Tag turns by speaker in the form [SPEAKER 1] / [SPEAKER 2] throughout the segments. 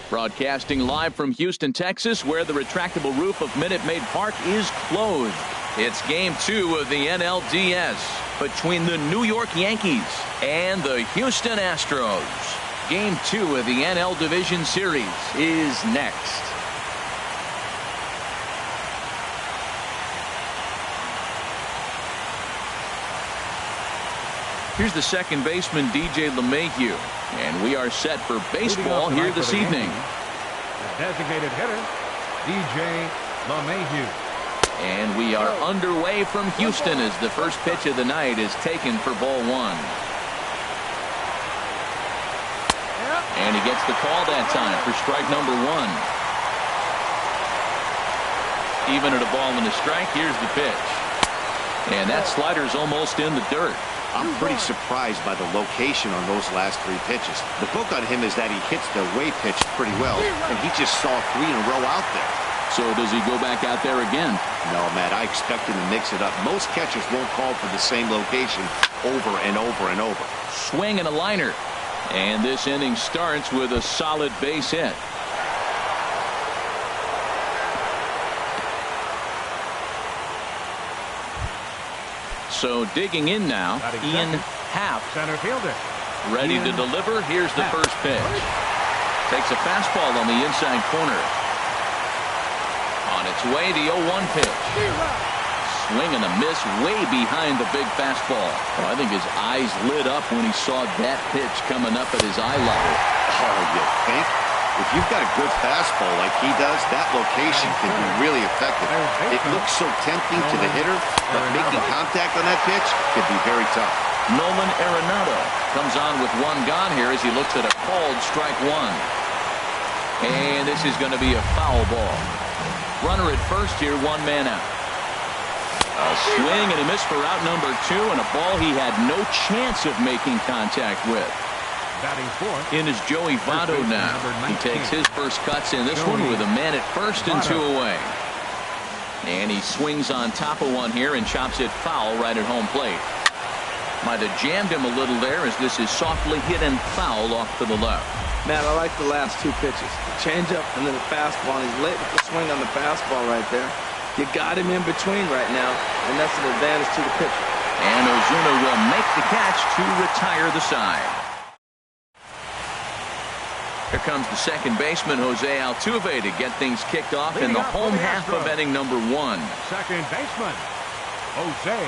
[SPEAKER 1] Broadcasting live from Houston, Texas, where the retractable roof of Minute Maid Park is closed. It's Game 2 of the NLDS between the New York Yankees and the Houston Astros. Game 2 of the NL Division Series is next. Here's the second baseman, DJ LeMahieu. And we are set for baseball here this evening.
[SPEAKER 2] The designated hitter, DJ LeMahieu.
[SPEAKER 1] And we are underway from Houston as the first pitch of the night is taken for ball one. And he gets the call that time for strike number one. Even at a ball and a strike, here's the pitch. And that slider's almost in the dirt.
[SPEAKER 3] I'm pretty surprised by the location on those last three pitches. The book on him is that he hits the way pitch pretty well, and he just saw three in a row out there.
[SPEAKER 1] So does he go back out there again?
[SPEAKER 3] No, Matt, I expect him to mix it up. Most catchers won't call for the same location over and over and over.
[SPEAKER 1] Swing and a liner. And this inning starts with a solid base hit. So digging in now, Ian Happ.
[SPEAKER 2] Center fielder.
[SPEAKER 1] Ready to deliver. Here's the first pitch. Takes a fastball on the inside corner. On its way, the 0-1 pitch. Swing and a miss way behind the big fastball. Well, I think his eyes lit up when he saw that pitch coming up at his eye level.
[SPEAKER 3] Oh, you think? If you've got a good fastball like he does, that location can be really effective. It looks so tempting to the hitter, but making contact on that pitch could be very tough.
[SPEAKER 1] Nolan Arenado comes on with one gone here as he looks at a called strike one. And this is going to be a foul ball. Runner at first here, one man out. A swing and a miss for out number two, and a ball he had no chance of making contact with.
[SPEAKER 2] Batting fourth.
[SPEAKER 1] In is Joey Votto now. He takes his first cuts in this one with a man at first and two away. And he swings on top of one here and chops it foul right at home plate. Might have jammed him a little there as this is softly hit and foul off to the left.
[SPEAKER 4] Man, I like the last two pitches. The changeup and then the fastball. And he's late with the swing on the fastball right there. You got him in between right now, and that's an advantage to the pitcher.
[SPEAKER 1] And Ozuna will make the catch to retire the side. Here comes the second baseman, Jose Altuve, to get things kicked off in the home half of inning number one.
[SPEAKER 2] Second baseman, Jose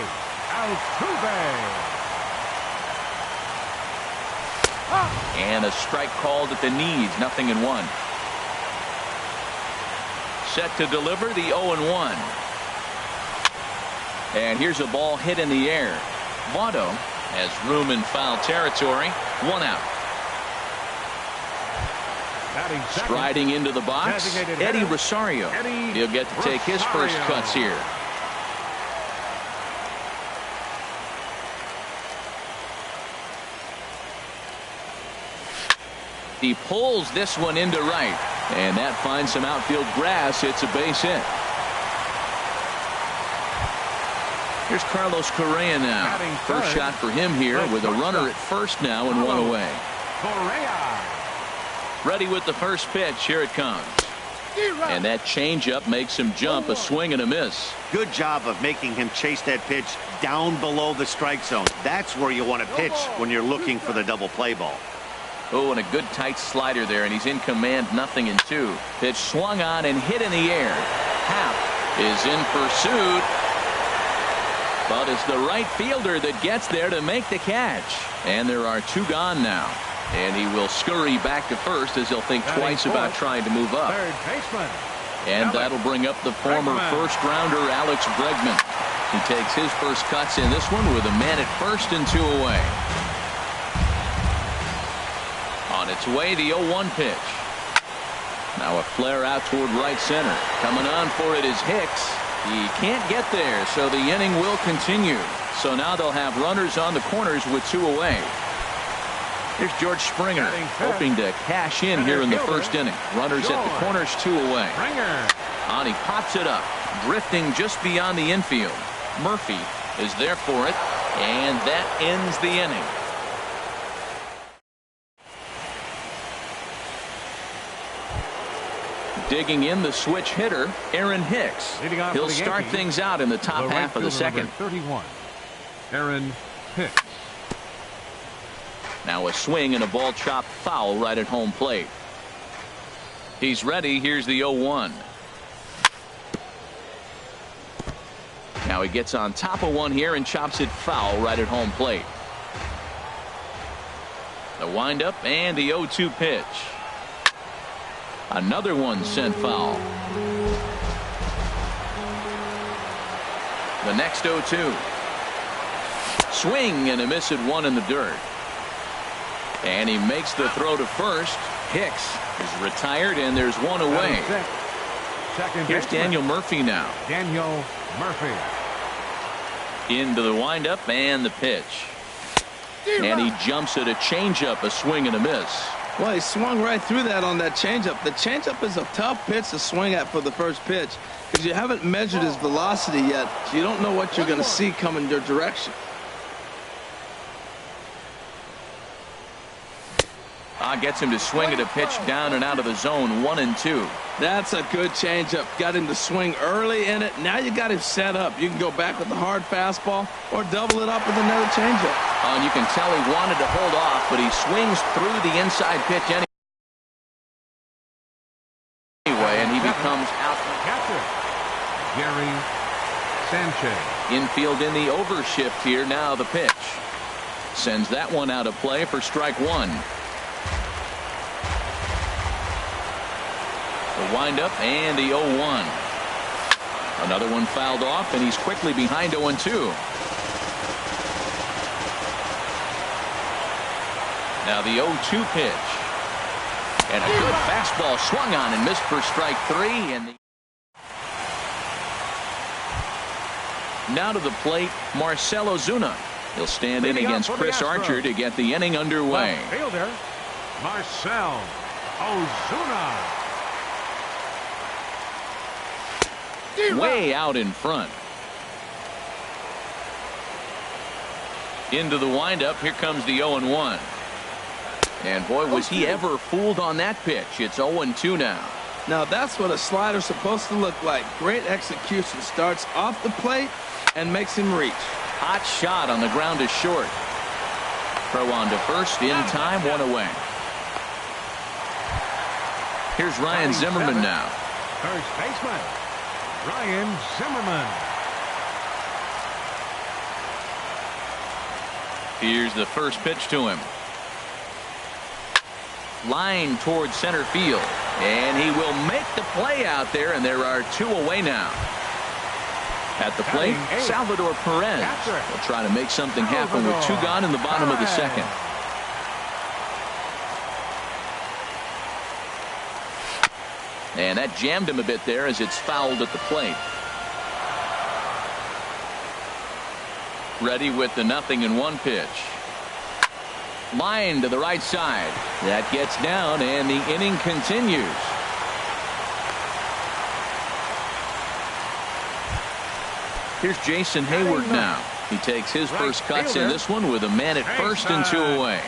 [SPEAKER 2] Altuve.
[SPEAKER 1] And a strike called at the knees, 0-1. Set to deliver the 0-1. And here's a ball hit in the air. Votto has room in foul territory. One out. Striding into the box, Eddie Rosario. He'll get to take his first cuts here. He pulls this one into right, and that finds some outfield grass. It's a base hit. Here's Carlos Correa now. First shot for him here with a runner at first now and one away.
[SPEAKER 2] Correa.
[SPEAKER 1] Ready with the first pitch. Here it comes. And that changeup makes him jump. A swing and a miss.
[SPEAKER 3] Good job of making him chase that pitch down below the strike zone. That's where you want to pitch when you're looking for the double play ball.
[SPEAKER 1] Oh, and a good tight slider there, and he's in command, 0-2. Pitch swung on and hit in the air. Happ is in pursuit. But it's the right fielder that gets there to make the catch. And there are two gone now. And he will scurry back to first as he'll think twice about trying to move up.
[SPEAKER 2] Third baseman.
[SPEAKER 1] And that'll bring up the former first-rounder Alex Bregman. He takes his first cuts in this one with a man at first and two away. On its way, the 0-1 pitch. Now a flare out toward right center. Coming on for it is Hicks. He can't get there, so the inning will continue. So now they'll have runners on the corners with two away. Here's George Springer hoping to cash in here in the first inning. Runners at the corners, two away. On he pops it up, drifting just beyond the infield. Murphy is there for it, and that ends the inning. Digging in the switch hitter, Aaron Hicks. He'll start things out in the top half of the second.
[SPEAKER 2] 31, Aaron Hicks.
[SPEAKER 1] Now a swing and a ball chopped foul right at home plate. He's ready. Here's the 0-1. Now he gets on top of one here and chops it foul right at home plate. The windup and the 0-2 pitch. Another one sent foul. The next 0-2. Swing and a miss at one in the dirt. And he makes the throw to first. Hicks is retired and there's one away. Here's Daniel Murphy now.
[SPEAKER 2] Daniel Murphy.
[SPEAKER 1] Into the windup and the pitch. And he jumps at a changeup, a swing and a miss.
[SPEAKER 4] Well, he swung right through that on that changeup. The changeup is a tough pitch to swing at for the first pitch because you haven't measured his velocity yet, so you don't know what you're going to see coming your direction.
[SPEAKER 1] Gets him to swing at a pitch down and out of the zone, 1-2.
[SPEAKER 4] That's a good changeup. Got him to swing early in it. Now you got him set up. You can go back with the hard fastball or double it up with another changeup.
[SPEAKER 1] And you can tell he wanted to hold off, but he swings through the inside pitch anyway, and he becomes out.
[SPEAKER 2] Catcher, Gary Sanchez.
[SPEAKER 1] Infield in the overshift here. Now the pitch. Sends that one out of play for strike one. The windup and the 0-1. Another one fouled off, and he's quickly behind 0-2. Now the 0-2 pitch. And a good fastball swung on and missed for strike three. And now to the plate, Marcell Ozuna. He'll stand in against Chris Archer to get the inning underway.
[SPEAKER 2] Fielder, Marcell Ozuna.
[SPEAKER 1] Way out in front. Into the windup. Here comes the 0-1. And boy, was he ever fooled on that pitch. It's 0-2 now.
[SPEAKER 4] Now that's what a slider's supposed to look like. Great execution. Starts off the plate and makes him reach.
[SPEAKER 1] Hot shot on the ground to short. Throw on to first in time, one away. Here's Ryan Zimmerman now.
[SPEAKER 2] First baseman, Ryan Zimmerman.
[SPEAKER 1] Here's the first pitch to him. Line towards center field. And he will make the play out there, and there are two away now. At the plate, Salvador Perez will try to make something happen with two gone in the bottom of the second. And that jammed him a bit there as it's fouled at the plate. Ready with the 0-1 pitch. Line to the right side. That gets down, and the inning continues. Here's Jason Hayward now. He takes his first cuts in this one with a man at first and two away.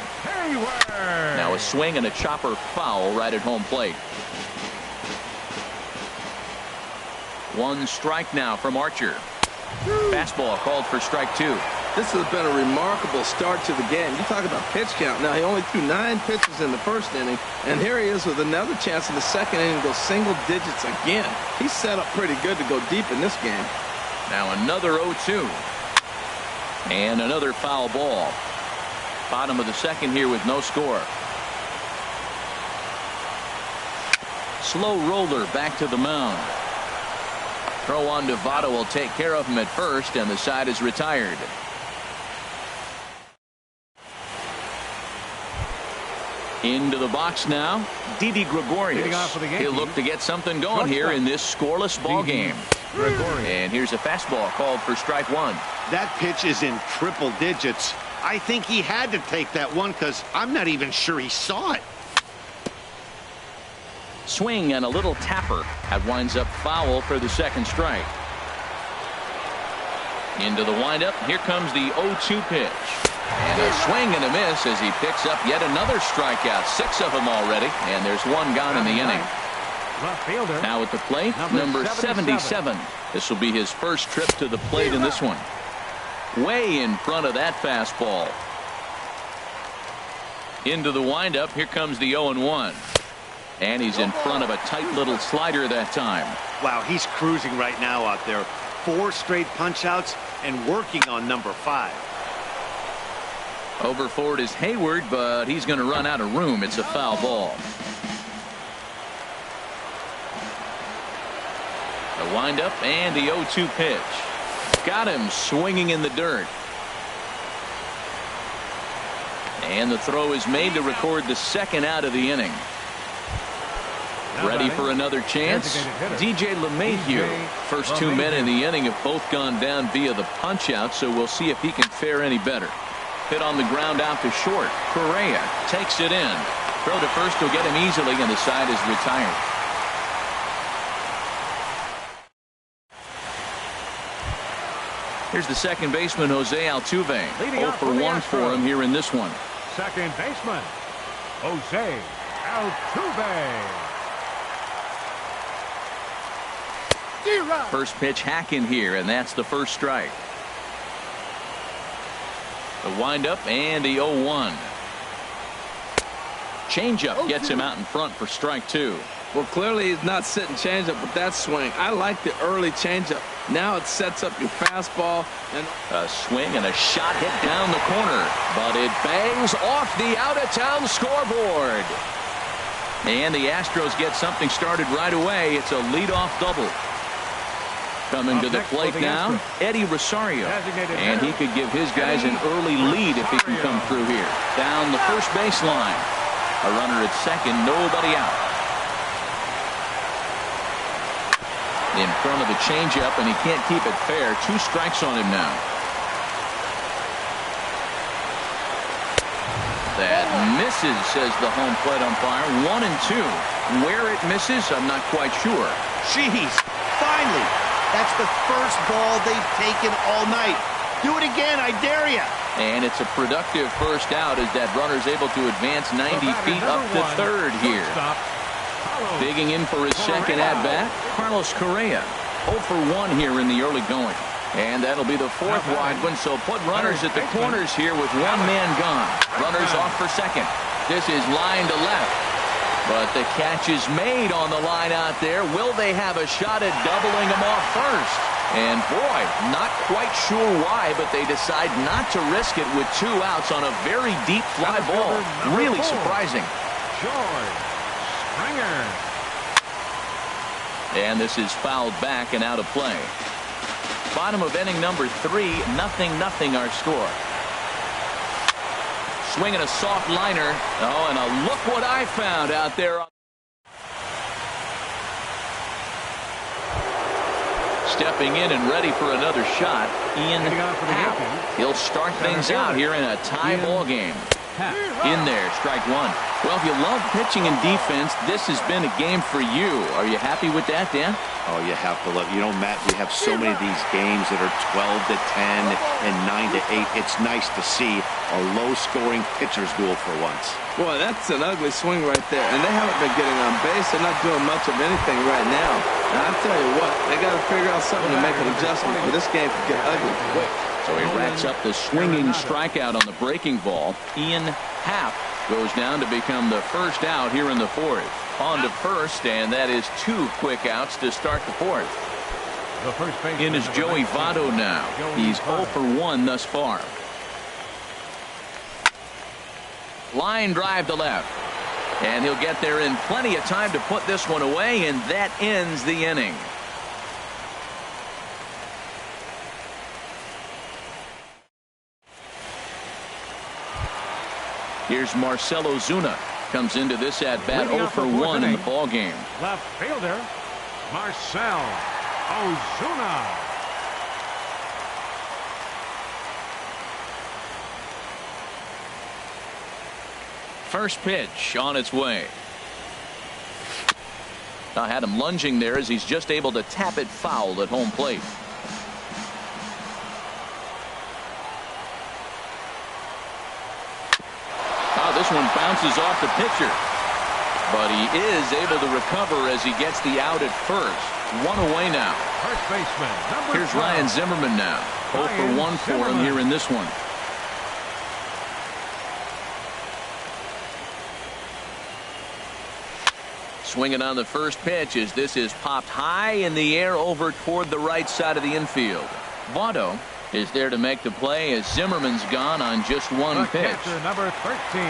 [SPEAKER 1] Now a swing and a chopper foul right at home plate. One strike now from Archer. Fastball called for strike two.
[SPEAKER 4] This has been a remarkable start to the game. You talk about pitch count. Now, he only threw 9 pitches in the first inning, and here he is with another chance in the second inning to go single digits again. He's set up pretty good to go deep in this game.
[SPEAKER 1] Now another 0-2. And another foul ball. Bottom of the second here with no score. Slow roller back to the mound. Throw on to Votto will take care of him at first, and the side is retired. Into the box now, Didi Gregorius. He'll look to get something going here in this scoreless ball game. And here's a fastball called for strike one.
[SPEAKER 3] That pitch is in triple digits. I think he had to take that one because I'm not even sure he saw it.
[SPEAKER 1] Swing and a little tapper. That winds up foul for the second strike. Into the windup. Here comes the 0-2 pitch. And a swing and a miss as he picks up yet another strikeout. 6 of them already. And there's one gone in the inning.
[SPEAKER 2] Left fielder.
[SPEAKER 1] Now at the plate, number 77. This will be his first trip to the plate in this one. Way in front of that fastball. Into the windup. Here comes the 0-1. And he's in front of a tight little slider that time.
[SPEAKER 3] Wow, he's cruising right now out there. 4 straight punch outs and working on number 5.
[SPEAKER 1] Over for it is Hayward, but he's going to run out of room. It's a foul ball. The windup and the 0-2 pitch. Got him swinging in the dirt. And the throw is made to record the second out of the inning. Ready for another chance? DJ LeMahieu. First 2 men in the inning have both gone down via the punch out, so we'll see if he can fare any better. Hit on the ground out to short. Correa takes it in. Throw to first will get him easily, and the side is retired. Here's the second baseman, Jose Altuve. 0 for 1 for him here in this one.
[SPEAKER 2] Second baseman, Jose Altuve.
[SPEAKER 1] First pitch hacking here, and that's the first strike. The windup and the 0-1. Changeup gets him out in front for strike 2.
[SPEAKER 4] Well, clearly he's not sitting changeup with that swing. I like the early changeup. Now it sets up your fastball. And
[SPEAKER 1] a swing and a shot hit down the corner, but it bangs off the out-of-town scoreboard. And the Astros get something started right away. It's a leadoff double. Coming to the plate now, Eddie Rosario. And he could give his guys an early lead if he can come through here. Down the first baseline. A runner at second, nobody out. In front of the changeup, and he can't keep it fair. 2 strikes on him now. That misses, says the home plate umpire. 1-2. Where it misses, I'm not quite sure.
[SPEAKER 3] Jeez, finally. That's the first ball they've taken all night. Do it again, I dare you.
[SPEAKER 1] And it's a productive first out as that runner's able to advance 90 feet up to third here. Digging in for his second at-bat, Carlos Correa. 0 for 1 here in the early going. And that'll be the 4th wide one, so put runners at the corners here with 1 man gone. Runners off for second. This is line to left. But the catch is made on the line out there. Will they have a shot at doubling him off first? And boy, not quite sure why, but they decide not to risk it with 2 outs on a very deep fly ball. Really surprising.
[SPEAKER 2] George Springer.
[SPEAKER 1] And this is fouled back and out of play. Bottom of inning number 3, 0-0 our score. Swinging a soft liner. Oh, and a look what I found out there. Stepping in and ready for another shot. Ian Happ. He'll start things out here in a tie ball game. In there, strike 1. Well, if you love pitching and defense, this has been a game for you. Are you happy with that, Dan?
[SPEAKER 3] Oh, you have to love. You know, Matt, we have so many of these games that are 12-10 and 9-8. It's nice to see a low-scoring pitcher's duel for once.
[SPEAKER 4] boy, that's an ugly swing right there. And they haven't been getting on base. They're not doing much of anything right now. And I tell you what, they got to figure out something to make an adjustment, but this game could get ugly quick.
[SPEAKER 1] So he racks up the swinging strikeout on the breaking ball. Ian Happ goes down to become the first out here in the 4th. On to first, and that is 2 quick outs to start the 4th. In is Joey Votto now. He's 0 for 1 thus far. Line drive to left. And he'll get there in plenty of time to put this one away, and that ends the inning. Here's Marcell Ozuna. Comes into this at bat 0 for 1 in the ball game.
[SPEAKER 2] Left fielder, Marcell Ozuna.
[SPEAKER 1] First pitch on its way. I had him lunging there as he's just able to tap it foul at home plate. This one bounces off the pitcher. But he is able to recover as he gets the out at first. One away now.
[SPEAKER 2] First baseman, number
[SPEAKER 1] Here's
[SPEAKER 2] 12.
[SPEAKER 1] Ryan Zimmerman now. 0 for 1 for him here in this one. Swinging on the first pitch as this is popped high in the air over toward the right side of the infield. Votto is there to make the play as Zimmerman's gone on just one pitch.
[SPEAKER 2] Catcher, number 13.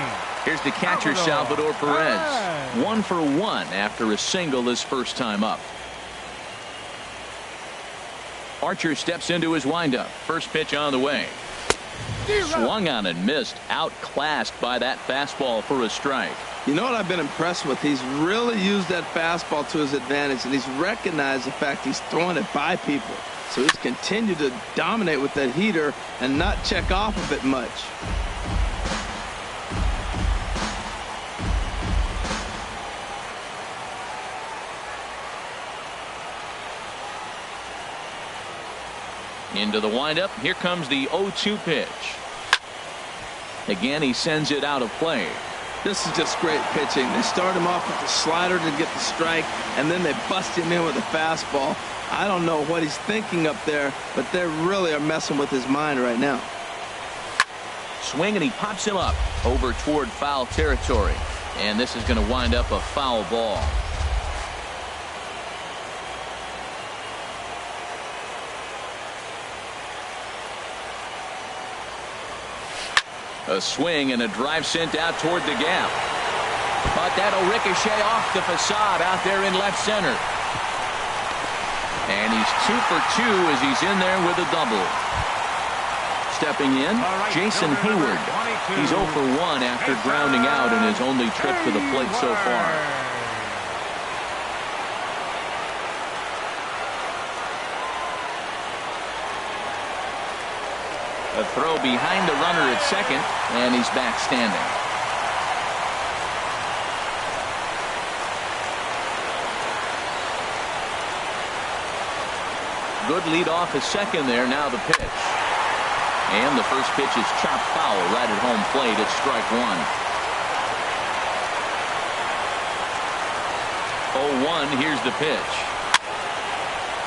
[SPEAKER 1] Here's the catcher, Salvador Perez. 1 for 1 after a single his first time up. Archer steps into his windup. First pitch on the way. Swung on and missed. Outclassed by that fastball for a strike.
[SPEAKER 4] You know what I've been impressed with? He's really used that fastball to his advantage, and he's recognized the fact he's throwing it by people. So he's continued to dominate with that heater and not check off of it much.
[SPEAKER 1] Into the windup. Here comes the 0-2 pitch. Again, he sends it out of play.
[SPEAKER 4] This is just great pitching. They start him off with the slider to get the strike, and then they bust him in with a fastball. I don't know what he's thinking up there, but they really are messing with his mind right now.
[SPEAKER 1] Swing, and he pops him up over toward foul territory. And this is going to wind up a foul ball. A swing and a drive sent out toward the gap. But that'll ricochet off the facade out there in left center. And he's 2 for 2 as he's in there with a double. Stepping in, Jason Hayward. He's 0 for 1 after grounding out in his only trip to the plate so far. A throw behind the runner at second, and he's back standing. Good lead off at second there. Now the pitch. And the first pitch is chopped foul right at home plate. It's strike one. 0-1. Here's the pitch.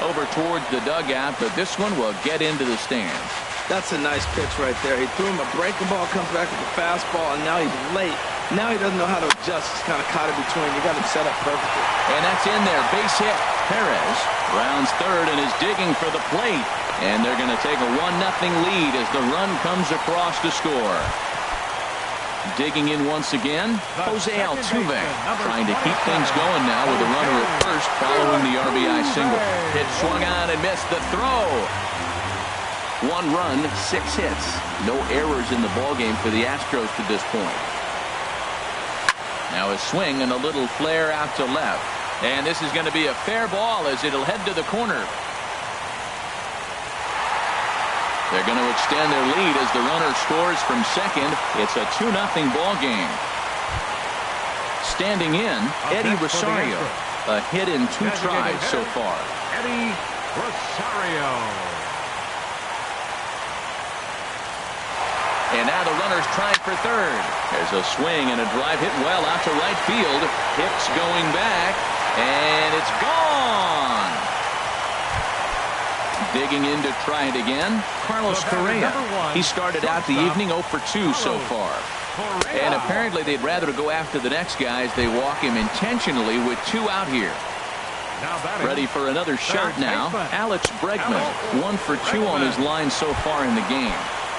[SPEAKER 1] Over towards the dugout, but this one will get into the stands.
[SPEAKER 4] That's a nice pitch right there. He threw him a breaking ball, comes back with a fastball, and now he's late. Now he doesn't know how to adjust. He's kind of caught in between. You got him set up perfectly.
[SPEAKER 1] And that's in there. Base hit. Perez rounds third and is digging for the plate. And they're going to take a 1-0 lead as the run comes across to score. Digging in once again, Jose Altuve trying to keep things going now with a runner at first following the RBI single. Hit swung on and missed the throw. 1 run, 6 hits. No errors in the ballgame for the Astros to this point. Now a swing and a little flare out to left. And this is going to be a fair ball as it'll head to the corner. They're going to extend their lead as the runner scores from second. It's a 2-0 ball game. Standing in, Eddie Rosario. A hit in 2 tries so far.
[SPEAKER 2] Eddie Rosario.
[SPEAKER 1] And now the runner's trying for third. There's a swing and a drive hit well out to right field. Hicks going back, and it's gone. Digging in to try it again, Carlos Correa. He started out the evening 0 for 2 so far. And apparently they'd rather go after the next guy as they walk him intentionally with 2 out here. Ready for another shot now, Alex Bregman. 1 for 2 on his line so far in the game.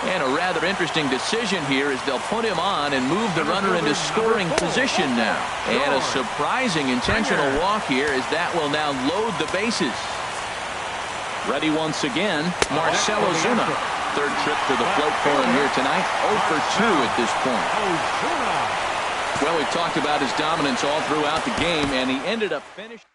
[SPEAKER 1] And a rather interesting decision here is they'll put him on and move the runner into scoring position now. And a surprising intentional walk here as that will now load the bases. Ready once again, Marcell Ozuna. Third trip to the plate for him here tonight. 0 for 2 at this point. Well, we've talked about his dominance all throughout the game, and he ended up finishing.